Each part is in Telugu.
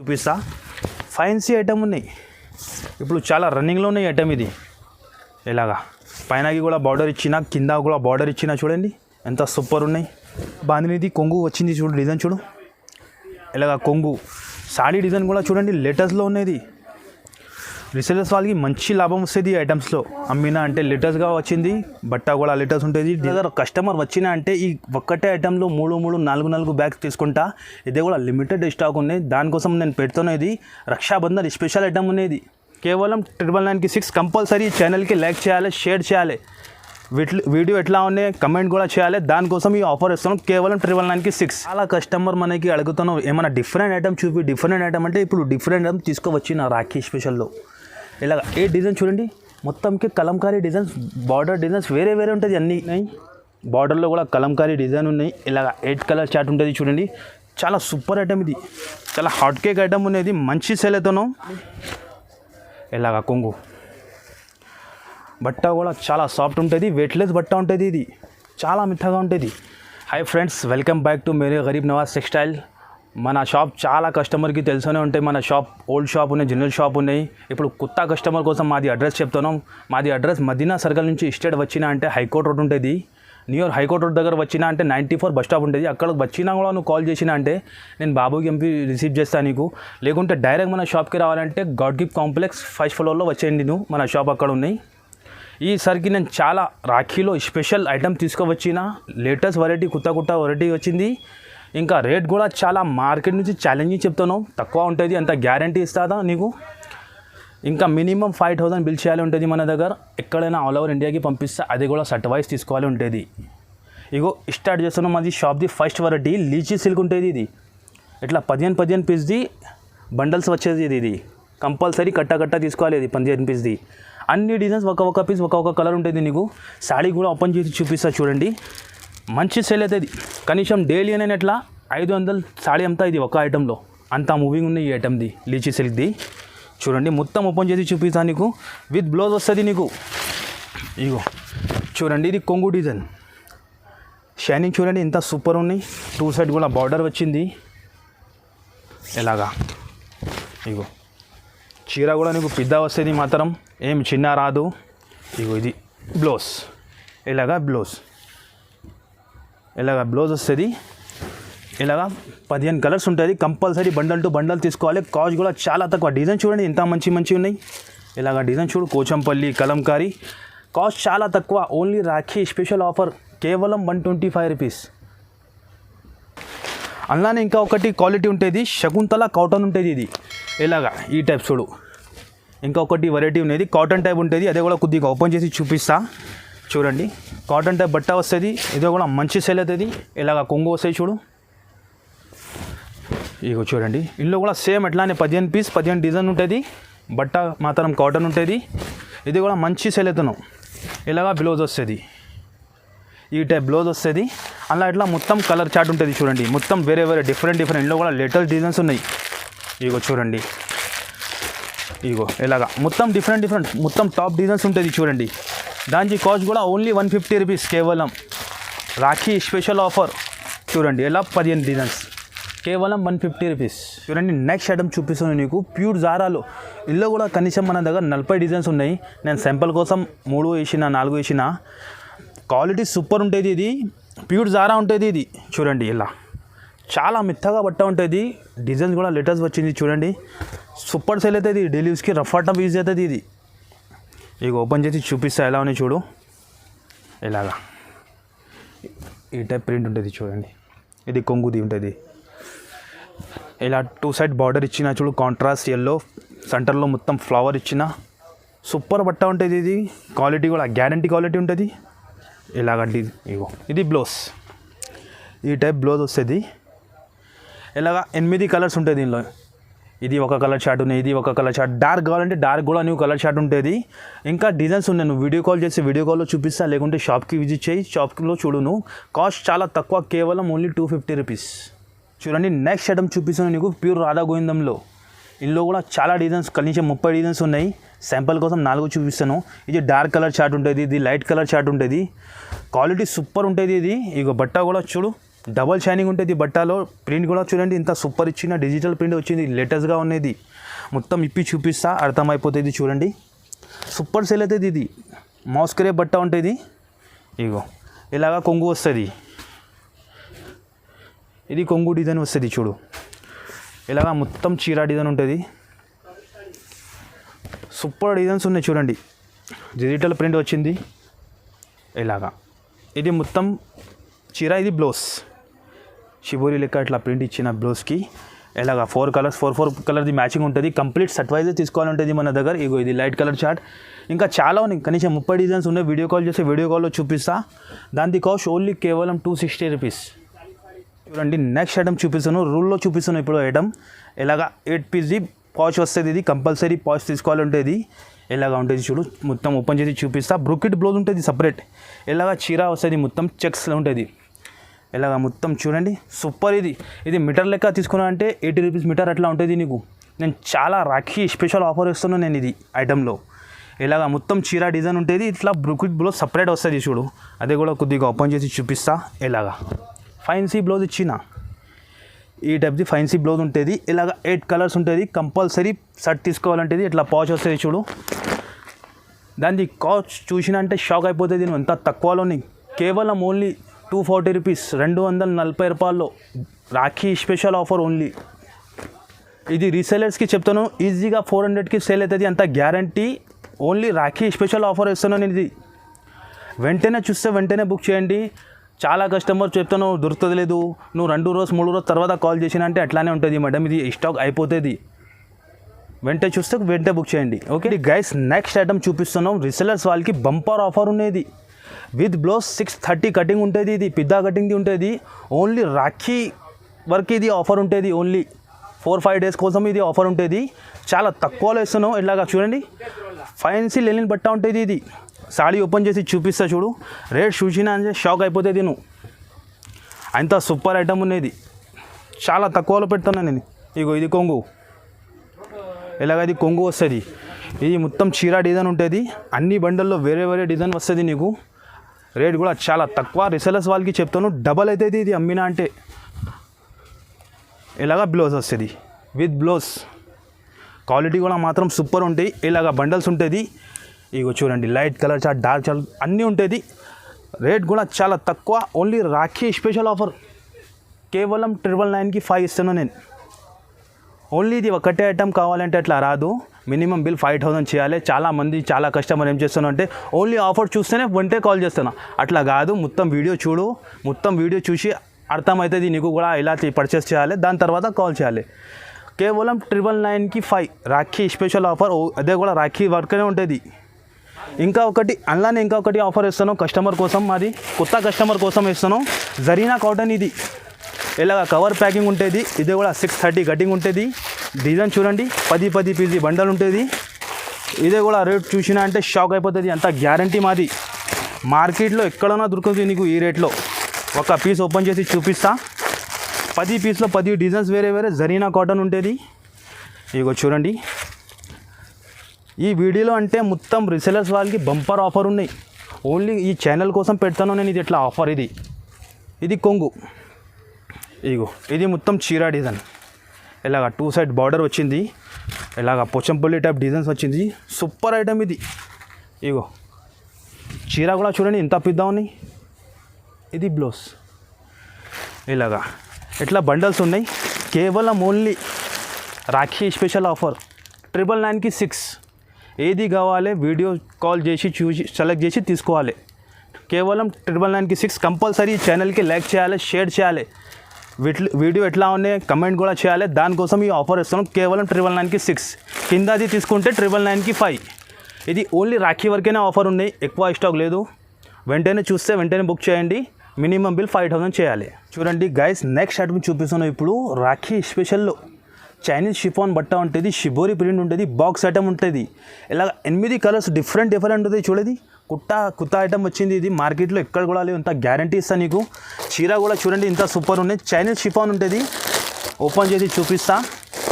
చూపిస్తా. ఫ్యాన్సీ ఐటమ్ ఉన్నాయి, ఇప్పుడు చాలా రన్నింగ్లో ఉన్నాయి ఐటమ్ ఇది. ఇలాగా పైనకి కూడా బార్డర్ ఇచ్చిన, కింద కూడా బార్డర్ ఇచ్చిన, చూడండి ఎంత సూపర్ ఉన్నాయి. బాందినీది కొంగు వచ్చింది చూడు, డిజైన్ చూడు. ఇలాగా కొంగు సాడీ డిజైన్ కూడా చూడండి, లేటెస్ట్లో ఉన్నది. రీసేలర్స్ వాళ్ళకి మంచి లాభం వస్తుంది ఈ ఐటమ్స్లో. అమ్మినా అంటే లేటెస్ట్గా వచ్చింది, బట్ట కూడా లేటెస్ట్ ఉంటుంది. దగ్గర కస్టమర్ వచ్చినా అంటే ఈ ఒక్కటే ఐటెంలో 3 బ్యాగ్స్ తీసుకుంటా. ఇదే కూడా లిమిటెడ్ స్టాక్ ఉన్నాయి, దానికోసం నేను పెడుతున్నది. రక్షాబంధన్ స్పెషల్ ఐటమ్ ఉన్నది. కేవలం 999 కంపల్సరీ. ఛానల్కి లైక్ చేయాలి, షేర్ చేయాలి, వీడియో ఎట్లా ఉన్నాయి కమెంట్ కూడా చేయాలి. దానికోసం ఈ ఆఫర్ ఇస్తున్నాం, కేవలం 999. చాలా కస్టమర్ మనకి అడుగుతున్నాం ఏమైనా డిఫరెంట్ ఐటమ్ చూపి. డిఫరెంట్ ఐటమ్ అంటే ఇప్పుడు డిఫరెంట్ ఐటమ్ తీసుకువచ్చిన రాఖీ స్పెషల్లో. ఇలాగ ఏ డిజైన్ చూడండి, మొత్తంకి కలంకారీ డిజైన్స్, బార్డర్ డిజైన్స్ వేరే వేరే ఉంటుంది అన్నీ. బార్డర్లో కూడా కలంకారీ డిజైన్ ఉన్నాయి. ఇలాగ 8 కలర్ చార్ట్ ఉంటుంది చూడండి. చాలా సూపర్ ఐటమ్ ఇది, చాలా హాట్ కేక్ ఐటమ్ ఉన్నది, మంచి సేల్ అవుతున్నాం. ఇలాగ కొంగు బట్ట కూడా చాలా సాఫ్ట్ ఉంటుంది, వెయిట్లెస్ బట్ట ఉంటుంది. ఇది చాలా మెత్తగా ఉంటుంది. Hi friends, welcome back to Mere Garib Nawaz textile. మన షాప్ చాలా కస్టమర్కి తెలుసునే ఉంటాయి. మన షాప్ ఓల్డ్ షాప్ ఉన్నాయి, జనరల్ షాప్ ఉన్నాయి. ఇప్పుడు కొత్త కస్టమర్ కోసం మాది అడ్రస్ చెప్తున్నాం. మాది అడ్రస్ మదీనా సర్కిల్ నుంచి స్టేట్ వచ్చినా అంటే హైకోర్ట్ రోడ్ ఉంటుంది. నియర్ హైకోర్ట్ రోడ్ దగ్గర వచ్చినా అంటే 94 బస్ స్టాప్ ఉంటుంది. అక్కడ వచ్చినా కూడా నువ్వు కాల్ చేసినా అంటే నేను బాబుకి ఎంపీ రిసీవ్ చేస్తాను నీకు. లేకుంటే డైరెక్ట్ మన షాప్కి రావాలంటే గాడ్ గిఫ్ట్ కాంప్లెక్స్ 1st ఫ్లోర్లో వచ్చేయండి నువ్వు. మన షాప్ అక్కడ ఉన్నాయి. ఈసారికి నేను చాలా రాఖీలో స్పెషల్ ఐటమ్ తీసుకువచ్చిన. లేటెస్ట్ వెరైటీ, కొత్త వెరైటీ వచ్చింది. ఇంకా రేట్ కూడా చాలా మార్కెట్ నుంచి ఛాలెంజింగ్ చెప్తాను, తక్కువ ఉంటుంది, అంత గ్యారంటీ ఇస్తుందా నీకు. ఇంకా మినిమం 5000 బిల్ చేయాలి ఉంటుంది మన దగ్గర. ఎక్కడైనా ఆల్ ఓవర్ ఇండియాకి పంపిస్తే అది కూడా సర్టిఫైస్ తీసుకోవాలి ఉంటుంది. ఇగో స్టార్ట్ చేస్తున్నాం. మాది షాప్ది ఫస్ట్ వెరైటీ లీచీ సిల్క్ ఉంటుంది. ఇది ఇట్లా 15 పీస్ది బండల్స్ వచ్చేది. ఇది కంపల్సరీ కట్ట తీసుకోవాలి. ఇది 15 పీస్ది. అన్ని డిజైన్స్ ఒక పీస్ ఒక కలర్ ఉంటుంది నీకు. శారీ కూడా ఓపెన్ చేసి చూపిస్తా చూడండి. మంచి సేల్ అవుతుంది. కనీసం డైలీ అనేది ఎట్లా 500 శారీ అంతా ఇది ఒక ఐటెంలో. అంతా మూవింగ్ ఉన్నాయి ఈ ఐటమ్ది, లీచీ సిల్క్ది. చూడండి మొత్తం ఓపెన్ చేసి చూపిస్తాను నీకు. విత్ బ్లౌజ్ వస్తుంది నీకు. ఇగో చూడండి, ఇది కొంగు డిజైన్. షైనింగ్ చూడండి ఎంత సూపర్ ఉన్నాయి. 2 సైడ్ కూడా బార్డర్ వచ్చింది. ఎలాగా ఇగో చీర కూడా నీకు పెద్ద వస్తుంది మాత్రం, ఏం చిన్న రాదు. ఇగో ఇది బ్లౌజ్. ఇలాగా బ్లౌజ్ వస్తుంది. ఇలాగా 15 కలర్స్ ఉంటుంది. కంపల్సరీ బండల్ టు బండల్ తీసుకోవాలి. కాస్ట్ కూడా చాలా తక్కువ. డిజైన్ చూడండి ఎంత మంచి ఉన్నాయి. ఇలాగ డిజైన్ చూడు, కోచంపల్లి, కలంకారీ. కాస్ట్ చాలా తక్కువ. ఓన్లీ రాఖీ స్పెషల్ ఆఫర్, కేవలం 125 రూపీస్. అలానే ఇంకా ఒకటి క్వాలిటీ ఉంటుంది, శకుంతల కాటన్ ఉంటుంది. ఇది ఇలాగా ఈ టైప్ చూడు. ఇంకొకటి వెరైటీ ఉన్నది, కాటన్ టైప్ ఉంటుంది. అదే కూడా కొద్దిగా ఓపెన్ చేసి చూపిస్తా చూడండి. కాటన్ టైప్ బట్ట వస్తుంది. ఇదే కూడా మంచి సేల్ అవుతుంది. ఇలాగ కొంగు వస్తాయి చూడు. ఇగో చూడండి, ఇందులో కూడా సేమ్ ఎట్లానే 15 పీస్ 15 డిజైన్ ఉంటుంది. బట్ట మాత్రం కాటన్ ఉంటుంది. ఇది కూడా మంచి సేల్ అవుతున్నాం. ఇలాగా బ్లౌజ్ వస్తుంది, ఈ టైప్ బ్లౌజ్ వస్తుంది. అలా ఇట్లా మొత్తం కలర్ చార్ట్ ఉంటుంది చూడండి. మొత్తం వేరే డిఫరెంట్ ఇందులో కూడా లేటెస్ట్ డిజైన్స్ ఉన్నాయి. ఇగో చూడండి, ఇగో ఇలాగా మొత్తం డిఫరెంట్ మొత్తం టాప్ డిజైన్స్ ఉంటుంది చూడండి. దానికి కాస్ట్ కూడా ఓన్లీ 150 రూపీస్. కేవలం రాఖీ స్పెషల్ ఆఫర్ చూడండి. ఎలా 15 డిజైన్స్, కేవలం 150 రూపీస్. చూడండి నెక్స్ట్ ఐటమ్ చూపిస్తున్నాను నీకు. ప్యూర్ జారాలో ఇందులో కూడా కనీసం మన దగ్గర 40 డిజైన్స్ ఉన్నాయి. నేను శాంపుల్ కోసం 3 వేసిన 4 వేసిన. క్వాలిటీ సూపర్ ఉంటుంది. ఇది ప్యూర్ జారా ఉంటుంది. ఇది చూడండి, ఇలా చాలా మెత్తగా బట్ట ఉంటుంది. డిజైన్స్ కూడా లేటెస్ట్ వచ్చింది చూడండి. సూపర్ సేల్ అవుతుంది. డైలీ యూస్కి రఫ్ టఫ్ యూజ్ అవుతుంది ఇది. ఇక ఓపెన్ చేసి చూపిస్తా ఎలా ఉన్నాయి చూడు. ఇలాగా ఈ టైప్ ప్రింట్ ఉంటుంది చూడండి. ఇది కొంగుది ఉంటుంది. ఇలా 2 సైడ్ బార్డర్ ఇచ్చిన చూడు, కాంట్రాస్ట్ ఎల్లో, సెంటర్లో మొత్తం ఫ్లవర్ ఇచ్చిన. సూపర్ బట్ట ఉంటుంది. ఇది క్వాలిటీ కూడా గ్యారంటీ క్వాలిటీ ఉంటుంది. ఇలాగండి ఇగో ఇది బ్లౌజ్. ఈ టైప్ బ్లౌజ్ వస్తుంది. ఇలాగా 8 కలర్స్ ఉంటుంది దీనిలో. ఇది ఒక కలర్ షార్ట్ ఉన్నాయి, ఇది ఒక కలర్ షార్ట్. డార్క్ కావాలంటే డార్క్ కూడా నువ్వు కలర్ షార్ట్ ఉంటుంది. ఇంకా డిజైన్స్ ఉన్నాయి. నువ్వు వీడియో కాల్ చేసి వీడియో కాల్లో చూపిస్తా, లేకుంటే షాప్కి విజిట్ చేయి, షాప్లో చూడు నువ్వు. కాస్ట్ చాలా తక్కువ, కేవలం ఓన్లీ 250 రూపీస్. చూడండి నెక్స్ట్ ఐటమ్ చూపిస్తాను నీకు. ప్యూర్ రాధా గోవిందంలో ఇందులో కూడా చాలా డిజైన్స్, కనీసం 30 డిజైన్స్ ఉన్నాయి. శాంపుల్ కోసం 4 చూపిస్తాను. ఇది డార్క్ కలర్ చార్ట్ ఉంటుంది, ఇది లైట్ కలర్ చార్ట్ ఉంటుంది. క్వాలిటీ సూపర్ ఉంటుంది. ఇది ఇక బట్ట కూడా చూడు, డబల్ షైనింగ్ ఉంటుంది బట్టలో. ప్రింట్ కూడా చూడండి ఇంత సూపర్ ఇచ్చిన డిజిటల్ ప్రింట్ వచ్చింది, లేటెస్ట్గా ఉన్నది. మొత్తం ఇప్పి చూపిస్తా అర్థమైపోతుంది చూడండి. సూపర్ సేల్ అవుతుంది ఇది. మాస్కరే బట్ట ఉంటుంది. ఇగో ఇలాగా కొంగు వస్తుంది. ఇది కొంగు డిజైన్ వస్తుంది చూడు. ఇలాగా మొత్తం చీర డిజైన్ ఉంటుంది. సూపర్ డిజైన్స్ ఉన్నాయి చూడండి. డిజిటల్ ప్రింట్ వచ్చింది ఇలాగా. ఇది మొత్తం చీర, ఇది బ్లౌజ్. షిబోరి లెక్క ఇట్లా ప్రింట్ ఇచ్చిన బ్లౌజ్కి ఇలాగా 4 కలర్స్ 4 కలర్ది మ్యాచింగ్ ఉంటుంది. కంప్లీట్ సెట్ వైజ్ తీసుకోవాలి ఉంటుంది మన దగ్గర. ఇగో ఇది లైట్ కలర్ చార్ట్. ఇంకా చాలా ఉన్నాయి, కనీసం 30 డిజైన్స్ ఉన్నాయి. వీడియో కాల్ చేస్తే వీడియో కాల్లో చూపిస్తా. దాని కాస్ట్ ఓన్లీ కేవలం 260 రూపీస్. చూడండి నెక్స్ట్ ఐటమ్ చూపిస్తాను, రూల్లో చూపిస్తాను ఇప్పుడు ఐటమ్. ఇలాగా 8 పీస్ది పాచ్ వస్తుంది. ఇది కంపల్సరీ పాచ్ తీసుకోవాలి ఉంటుంది. ఇలాగా ఉంటుంది చూడు. మొత్తం ఓపెన్ చేసి చూపిస్తా. బ్రూకెట్ బ్లౌజ్ ఉంటుంది సపరేట్. ఇలాగా చీర వస్తుంది, మొత్తం చెక్స్లో ఉంటుంది. ఇలాగా మొత్తం చూడండి సూపర్. ఇది మీటర్ లెక్క తీసుకున్నా అంటే 80 రూపీస్ మీటర్ అట్లా ఉంటుంది నీకు. నేను చాలా రాఖీ స్పెషల్ ఆఫర్ ఇస్తున్నాను నేను ఇది ఐటెంలో. ఇలాగా మొత్తం చీర డిజైన్ ఉంటుంది. ఇట్లా బ్రూకెట్ బ్లౌజ్ సపరేట్ వస్తుంది చూడు. అదే కూడా కొద్దిగా ఓపెన్ చేసి చూపిస్తా. ఇలాగా ఫైన్సీ బ్లౌజ్ ఇచ్చిన ఈ టైప్ది ఫైన్సీ బ్లౌజ్ ఉంటుంది. ఇలాగ 8 కలర్స్ ఉంటుంది. కంపల్సరీ షర్ట్ తీసుకోవాలంటే ఇట్లా పాచ్ వస్తుంది చూడు. దాని కాస్ట్ చూసిన అంటే షాక్ అయిపోతుంది. నేను ఎంత తక్కువలోని కేవలం ఓన్లీ 240 రూపీస్, 240 రూపాయల్లో రాఖీ స్పెషల్ ఆఫర్ ఓన్లీ. ఇది రీసెలర్స్కి చెప్తాను, ఈజీగా 400కి సేల్ అవుతుంది, అంత guarantee. Only Rakhi special offer ఇస్తున్నాను నేను. ఇది వెంటనే చూస్తే వెంటనే బుక్ చేయండి. చాలా కస్టమర్ చెప్తాను దొరుకుతుంది లేదు, నువ్వు 2 రోజు 3 రోజు తర్వాత కాల్ చేసిన అంటే అట్లానే ఉంటుంది మేడం, ఇది స్టాక్ అయిపోతుంది. వెంటనే చూస్తే వెంటనే బుక్ చేయండి. ఓకే గైస్, నెక్స్ట్ ఐటమ్ చూపిస్తున్నాం. రీసెలర్స్ వాళ్ళకి బంపర్ ఆఫర్ ఉన్నది. విత్ బ్లౌజ్ 630 కటింగ్ ఉంటుంది. ఇది పిద్దా కటింగ్ది ఉంటుంది. ఓన్లీ రాఖీ వరకు ఇది ఆఫర్ ఉంటుంది. ఓన్లీ 4-5 డేస్ కోసం ఇది ఆఫర్ ఉంటుంది. చాలా తక్కువలో ఇస్తున్నాం. ఇలాగా చూడండి ఫైన్సీ లెనిన్ బట్ట ఉంటుంది. ఇది సాడీ ఓపెన్ చేసి చూపిస్తా చూడు. రేట్ చూసినా అంటే షాక్ అయిపోతుంది నువ్వు. అంత సూపర్ ఐటమ్ ఉన్నది. చాలా తక్కువలో పెడుతున్నాను నేను. ఇగో ఇది కొంగు. ఇలాగ ఇది కొంగు వస్తుంది. ఇది మొత్తం చీర డిజైన్ ఉంటుంది. అన్ని బండల్లో వేరే వేరే డిజైన్ వస్తుంది నీకు. రేట్ కూడా చాలా తక్కువ. రీసెలర్స్ వాళ్ళకి చెప్తాను డబల్ అవుతుంది ఇది అమ్మినా అంటే. ఇలాగ బ్లౌజ్ వస్తుంది విత్ బ్లౌజ్. క్వాలిటీ కూడా మాత్రం సూపర్ ఉంటాయి. ఇలాగ బండల్స్ ఉంటుంది. ఇగో చూడండి light colour chart, dark chart అన్నీ ఉంటుంది. రేట్ కూడా చాలా తక్కువ. ఓన్లీ రాఖీ స్పెషల్ ఆఫర్ కేవలం 999కి 5 ఇస్తాను నేను. ఓన్లీ ఇది ఒకటే ఐటమ్ కావాలంటే అట్లా రాదు. మినిమం బిల్ 5000 చేయాలి. చాలామంది చాలా కస్టమర్ ఏం చేస్తాను అంటే ఓన్లీ ఆఫర్ చూస్తేనే వెంటనే కాల్ చేస్తాను. అట్లా కాదు, మొత్తం వీడియో చూడు. మొత్తం వీడియో చూసి అర్థమవుతుంది నీకు కూడా ఎలా పర్చేస్ చేయాలి. దాని తర్వాత కాల్ చేయాలి. కేవలం 999కి 5 రాఖీ స్పెషల్ ఆఫర్. అదే కూడా రాఖీ వర్క్నే ఉంటుంది. ఇంకా ఒకటి ఆఫర్ ఇస్తాను కస్టమర్ కోసం. మాది కొత్త కస్టమర్ కోసం ఇస్తాను. జరీనా కాటన్. ఇది ఇలాగ కవర్ ప్యాకింగ్ ఉంటుంది. ఇది కూడా 630 కటింగ్ ఉంటుంది. డిజైన్ చూడండి 10 పీసీ బండల్ ఉంటుంది. ఇదే కూడా రేట్ చూసినా అంటే షాక్ అయిపోతుంది. అంత గ్యారంటీ మాది. మార్కెట్లో ఎక్కడైనా దొరుకుతుంది నీకు ఈ రేట్లో. ఒక పీస్ ఓపెన్ చేసి చూపిస్తా. 10 పీస్లో 10 డిజైన్స్ వేరే వేరే జరీనా కాటన్ ఉంటుంది. ఇగో చూడండి. ఈ వీడియోలో అంటే మొత్తం రీసెలర్స్ వాళ్ళకి బంపర్ ఆఫర్ ఉన్నాయి. ఓన్లీ ఈ ఛానల్ కోసం పెడతాను నేను. ఇది ఎట్లా ఆఫర్. ఇది కొంగు. ఇగో ఇది మొత్తం చీర డిజైన్. ఇలాగ 2 సైడ్ బార్డర్ వచ్చింది. ఇలాగ పోచంపల్లి టైప్ డిజైన్స్ వచ్చింది. సూపర్ ఐటమ్ ఇది. ఇగో చీర కూడా చూడండి ఎంత పెద్ద ఉన్నాయి. ఇది బ్లౌజ్. ఇలాగా ఇట్లా బండల్స్ ఉన్నాయి. కేవలం ఓన్లీ రాఖీ స్పెషల్ ఆఫర్ 999కి 6. ఏది కావాలి వీడియో కాల్ చేసి చూసి సెలెక్ట్ చేసి తీసుకోవాలి. కేవలం 999కి 6. కంపల్సరీ ఛానల్కి లైక్ చేయాలి, షేర్ చేయాలి. వీడియో ఎట్లా ఉన్నాయి కమెంట్ కూడా చేయాలి. దానికోసం ఈ ఆఫర్ ఇస్తున్నాం. కేవలం 999కి 6. కిందది తీసుకుంటే 999కి 5. ఇది ఓన్లీ రాఖీ వరకైనా ఆఫర్ ఉన్నాయి. ఎక్కువ స్టాక్ లేదు. వెంటనే చూస్తే వెంటనే బుక్ చేయండి. మినిమం బిల్ 5000 చేయాలి. చూడండి గైస్, నెక్స్ట్ ఐటమ్ చూపిస్తున్నాం ఇప్పుడు. రాఖీ స్పెషల్లో చైనీస్ షిఫాన్ బట్ట ఉంటుంది. షిబోరి ప్రింట్ ఉంటుంది. బాక్స్ ఐటమ్ ఉంటుంది. ఇలా 8 కలర్స్ డిఫరెంట్ ఉంటుంది. చూడది కొత్త ఐటమ్ వచ్చింది. ఇది మార్కెట్లో ఎక్కడ కూడా లేదు. ఇంత గ్యారంటీ ఇస్తా నీకు. చీర కూడా చూడండి ఇంత సూపర్ ఉన్నాయి. చైనీస్ షిఫాన్ ఉంటుంది. ఓపెన్ చేసి చూపిస్తా.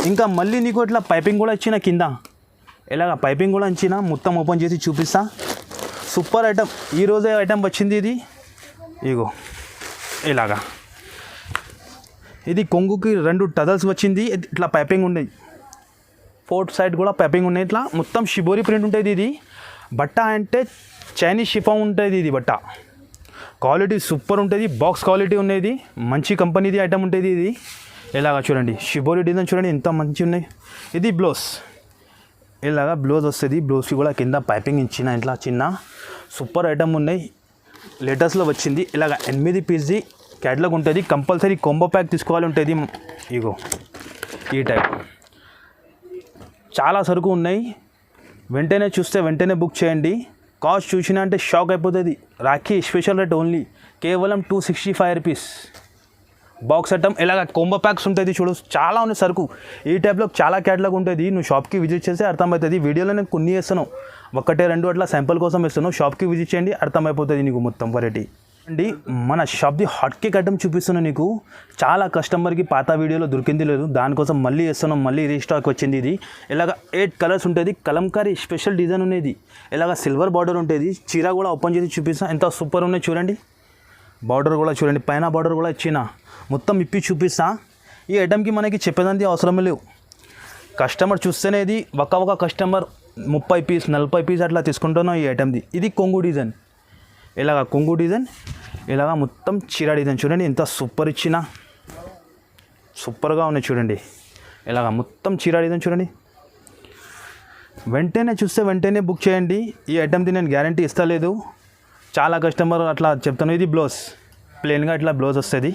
ఇంకా మళ్ళీ నీకు ఇట్లా పైపింగ్ కూడా ఇచ్చిన కింద. ఇలాగ పైపింగ్ కూడా ఇచ్చిన. మొత్తం ఓపెన్ చేసి చూపిస్తా. Super item. ఈరోజే ఐటమ్ వచ్చింది ఇది. ఇగో ఇలాగా ఇది కొంగుకి 2 టజల్స్ వచ్చింది, ఇట్లా పైపింగ్ ఉన్నాయి, 4 సైడ్ కూడా పైపింగ్ ఉన్నాయి. ఇట్లా మొత్తం షిబోరి ప్రింట్ ఉంటుంది. ఇది బట్ట అంటే చైనీస్ షిఫాన్ ఉంటుంది. ఇది బట్ట క్వాలిటీ సూపర్ ఉంటుంది, బాక్స్ క్వాలిటీ ఉన్నది, మంచి కంపెనీది ఐటమ్ ఉంటుంది. ఇది ఇలాగా చూడండి, షిబోరి డిజైన్ చూడండి ఎంత మంచి ఉన్నాయి. ఇది బ్లౌజ్, ఇలాగా బ్లౌజ్ వస్తుంది. బ్లౌజ్కి కూడా కింద పైపింగ్ ఇచ్చిన ఇట్లా చిన్న సూపర్ ఐటమ్ ఉన్నాయి. లేటెస్ట్లో వచ్చింది. ఇలాగ 8 పీస్ది క్యాటలాగ్ ఉంటుంది. కంపల్సరీ కాంబో ప్యాక్ తీసుకోవాలి ఉంటుంది. ఇగో ఈ టైప్ చాలా సరుకు ఉన్నాయి. వెంటనే చూస్తే వెంటనే బుక్ చేయండి. కాస్ట్ చూసినా అంటే షాక్ అయిపోతుంది. రాఖీ స్పెషల్ రేట్ ఓన్లీ కేవలం 265 రూపీస్. బాక్స్ ఐటమ్ ఇలాగ కాంబో ప్యాక్స్ ఉంటుంది. చూడు చాలా ఉన్నాయి సరుకు. ఈ టైప్లో చాలా క్యాటలాగ్ ఉంటుంది. నువ్వు షాప్కి విజిట్ చేస్తే అర్థమవుతుంది. వీడియోలో నేను కొన్ని వేస్తాను, 1-2 అట్లా శాంపుల్ కోసం వేస్తాను. షాప్కి విజిట్ చేయండి, అర్థమైపోతుంది నీకు మొత్తం వెరైటీ అండి. మన షాప్ది హాట్ కేక్ ఐటమ్ చూపిస్తున్నాను నీకు. చాలా కస్టమర్కి పాత వీడియోలో దొరికింది లేదు, దానికోసం మళ్ళీ వేస్తున్నాం. మళ్ళీ రీస్టాక్ వచ్చింది. ఇది ఇలాగ 8 కలర్స్ ఉంటుంది. కలంకారీ స్పెషల్ డిజైన్ ఉన్నది. ఇలాగ సిల్వర్ బార్డర్ ఉంటుంది. చీర కూడా ఓపెన్ చేసి చూపిస్తాను, ఎంత సూపర్ ఉన్నాయి చూడండి. బార్డర్ కూడా చూడండి, పైన బార్డర్ కూడా ఇచ్చిన మొత్తం ఇప్పి చూపిస్తా. ఈ ఐటమ్కి మనకి చెప్పేదానికి అవసరమే లేవు. కస్టమర్ చూస్తేనే ఇది ఒక కస్టమర్ 30 పీస్ 40 పీస్ అట్లా తీసుకుంటున్నాం ఈ ఐటమ్ది. ఇది కొంగు డిజైన్, ఇలాగ కొంగు డిజైన్, ఇలాగ మొత్తం చీర డిజైన్ చూడండి ఎంత సూపర్ ఇచ్చిన, సూపర్గా ఉన్నాయి చూడండి. ఇలాగ మొత్తం చీర డిజైన్ చూడండి. వెంటనే చూస్తే వెంటనే బుక్ చేయండి. ఈ ఐటమ్ది నేను గ్యారంటీ ఇస్తలేదు, చాలా కస్టమర్ అట్లా చెప్తాను. ఇది బ్లౌజ్ ప్లెయిన్గా ఇట్లా బ్లౌజ్ వస్తుంది.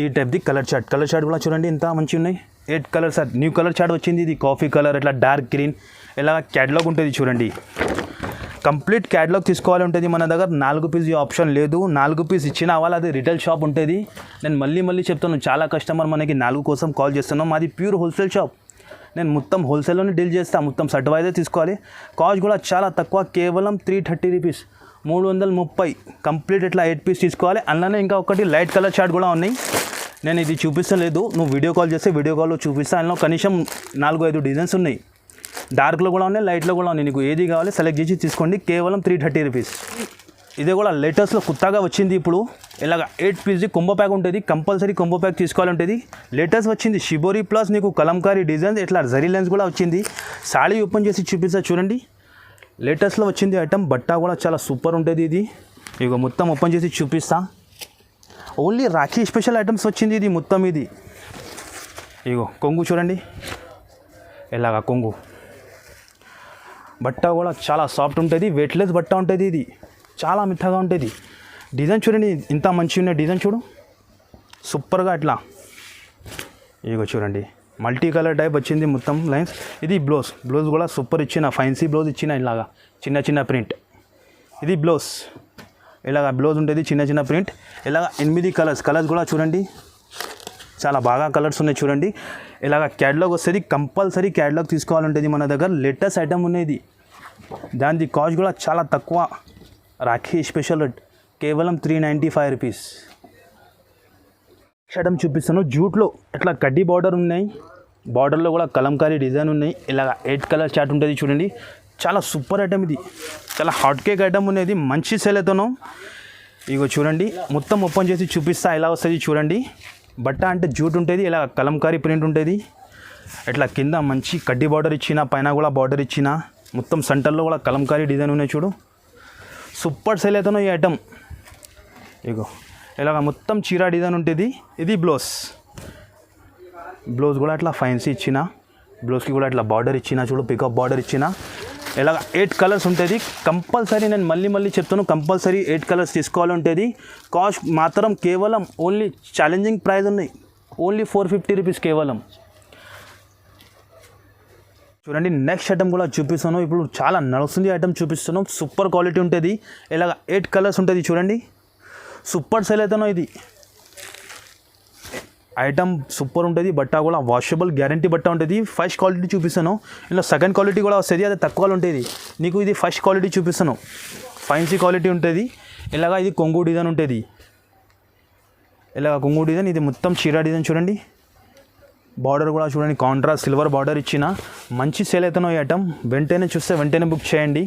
ఈ టైప్ది కలర్ చార్ట్ కూడా చూడండి ఎంత మంచిగా ఉన్నాయి. 8 colour chart, new colour chart వచ్చింది. ఇది కాఫీ కలర్, ఇట్లా డార్క్ గ్రీన్, ఇలా క్యాటలాగ్ ఉంటుంది చూడండి. కంప్లీట్ క్యాటలాగ్ తీసుకోవాలి ఉంటుంది. మన దగ్గర 4 పీస్ ఆప్షన్ లేదు. 4 పీస్ ఇచ్చిన వాళ్ళు అది రిటైల్ షాప్ ఉంటుంది. నేను మళ్ళీ చెప్తాను, చాలా కస్టమర్ మనకి 4 కోసం కాల్ చేస్తున్నాం. మాది ప్యూర్ హోల్సేల్ షాప్. నేను మొత్తం హోల్సేల్లోనే డీల్ చేస్తాను. మొత్తం సెట్ వైజే తీసుకోవాలి. కాస్ట్ కూడా చాలా తక్కువ, కేవలం 330 రూపీస్, 330. కంప్లీట్ ఇట్లా 8 పీస్ తీసుకోవాలి. అందులోనే ఇంకా ఒకటి లైట్ కలర్ చార్ట్ కూడా ఉన్నాయి. నేను ఇది చూపిస్తలేదు, నువ్వు వీడియో కాల్ చేస్తే వీడియో కాల్లో చూపిస్తాను. అందులో కనీసం 4-5 డిజైన్స్ ఉన్నాయి. డార్క్లో కూడా ఉన్నాయి, లైట్లో కూడా ఉన్నాయి. నీకు ఏది కావాలి సెలెక్ట్ చేసి తీసుకోండి. కేవలం 330 రూపీస్. ఇది కూడా లేటెస్ట్లో కొత్తగా వచ్చింది. ఇప్పుడు ఇలాగ 8 పీస్ది కొంబో ప్యాక్ ఉంటుంది. కంపల్సరీ కొంబో ప్యాక్ తీసుకోవాలి ఉంటుంది. లేటెస్ట్ వచ్చింది షిబోరి ప్లస్ నీకు కలంకారీ డిజైన్, ఇట్లా జరీ లెన్స్ కూడా వచ్చింది. సాడీ ఓపెన్ చేసి చూపిస్తా చూడండి. లేటెస్ట్లో వచ్చింది ఐటమ్. బట్ట కూడా చాలా సూపర్ ఉంటుంది. ఇది ఇక మొత్తం ఓపెన్ చేసి చూపిస్తా. ఓన్లీ రాఖీ స్పెషల్ ఐటమ్స్ వచ్చింది. ఇది మొత్తం ఇది ఇగో కొంగు చూడండి, ఇలాగా కొంగు. బట్ట కూడా చాలా సాఫ్ట్ ఉంటుంది, వెయిట్లెస్ బట్ట ఉంటుంది. ఇది చాలా మెత్తగా ఉంటుంది. డిజైన్ చూడండి ఇంత మంచిగా ఉన్న డిజైన్ చూడు, సూపర్గా ఇట్లా ఇగో చూడండి. మల్టీ కలర్ టైప్ వచ్చింది మొత్తం లైన్స్. ఇది బ్లౌజ్ కూడా సూపర్ ఇచ్చిన, ఫైన్సీ బ్లౌజ్ ఇచ్చిన, ఇలాగా చిన్న ప్రింట్. ఇది బ్లౌజ్, ఇలాగ బ్లౌజ్ ఉంటుంది, చిన్న ప్రింట్. ఇలాగ 8 కలర్స్ కూడా చూడండి, చాలా బాగా కలర్స్ ఉన్నాయి చూడండి. ఇలాగ క్యాటలాగ్ వస్తుంది. కంపల్సరీ క్యాటలాగ్ తీసుకోవాలంటుంది. మన దగ్గర లేటెస్ట్ ఐటమ్ ఉన్నది. దాని కాస్ట్ కూడా చాలా తక్కువ. రాఖీ స్పెషల్ కేవలం 395 రూపీస్. ఐటమ్ చూపిస్తాను. జూట్లో ఇట్లా కడ్డీ బార్డర్ ఉన్నాయి. బార్డర్లో కూడా కలంకారీ డిజైన్ ఉన్నాయి. ఇలాగ 8 కలర్ చార్ట్ ఉంటుంది చూడండి. చాలా సూపర్ ఐటమ్ ఇది, చాలా హాట్ కేక్ ఐటమ్ ఉన్నది. మంచి సేల్ అవుతాను. ఇగో చూడండి మొత్తం ఓపెన్ చేసి చూపిస్తా ఎలా వస్తుంది చూడండి. బట్ట అంటే జూట్ ఉంటుంది, ఇలా కలంకారీ ప్రింట్ ఉంటుంది. ఇట్లా కింద మంచి కడ్డీ బార్డర్ ఇచ్చిన, పైన కూడా బార్డర్ ఇచ్చిన, మొత్తం సెంటర్లో కూడా కలంకారీ డిజైన్ ఉన్నాయి చూడు. సూపర్ సేల్ అవుతాను ఈ ఐటమ్. ఇగో ఇలాగ మొత్తం చీర డిజైన్ ఉంటుంది. ఇది బ్లౌజ్ కూడా అట్లా ఫైన్సీ ఇచ్చిన, బ్లౌజ్కి కూడా అట్లా బార్డర్ ఇచ్చిన చూడు, పికప్ బార్డర్ ఇచ్చిన. ఇలాగ 8 కలర్స్ ఉంటుంది. కంపల్సరీ నేను మళ్ళీ చెప్తాను, కంపల్సరీ 8 కలర్స్ తీసుకోవాలి ఉంటుంది. కాస్ట్ మాత్రం కేవలం ఓన్లీ ఛాలెంజింగ్ ప్రైస్ ఉన్నాయి, ఓన్లీ 450 రూపీస్ కేవలం. చూడండి నెక్స్ట్ ఐటమ్ కూడా చూపిస్తాను. ఇప్పుడు చాలా నడుస్తుంది ఐటమ్ చూపిస్తున్నాం. సూపర్ క్వాలిటీ ఉంటుంది. ఇలాగ 8 కలర్స్ ఉంటుంది చూడండి. సూపర్ సేల్ అవుతాను. ఇది ఐటమ్ సూపర్ ఉంటుంది. బట్ట కూడా వాషబుల్ గ్యారంటీ బట్ట ఉంటుంది. ఫస్ట్ క్వాలిటీ చూపిస్తాను. ఇలా సెకండ్ క్వాలిటీ కూడా వస్తుంది, అది తక్కువలో ఉంటుంది. నీకు ఇది ఫస్ట్ క్వాలిటీ చూపిస్తాను, ఫైన్సీ క్వాలిటీ ఉంటుంది. ఇలాగా ఇది కొంగు డిజైన్ ఉంటుంది. ఇలాగ కొంగు డిజైన్, ఇది మొత్తం చీర డిజైన్ చూడండి. బార్డర్ కూడా చూడండి, కాంట్రాస్ట్ సిల్వర్ బార్డర్ ఇచ్చిన. మంచి సేల్ అవుతాను ఈ ఐటమ్. వెంటనే చూస్తే వెంటనే బుక్ చేయండి.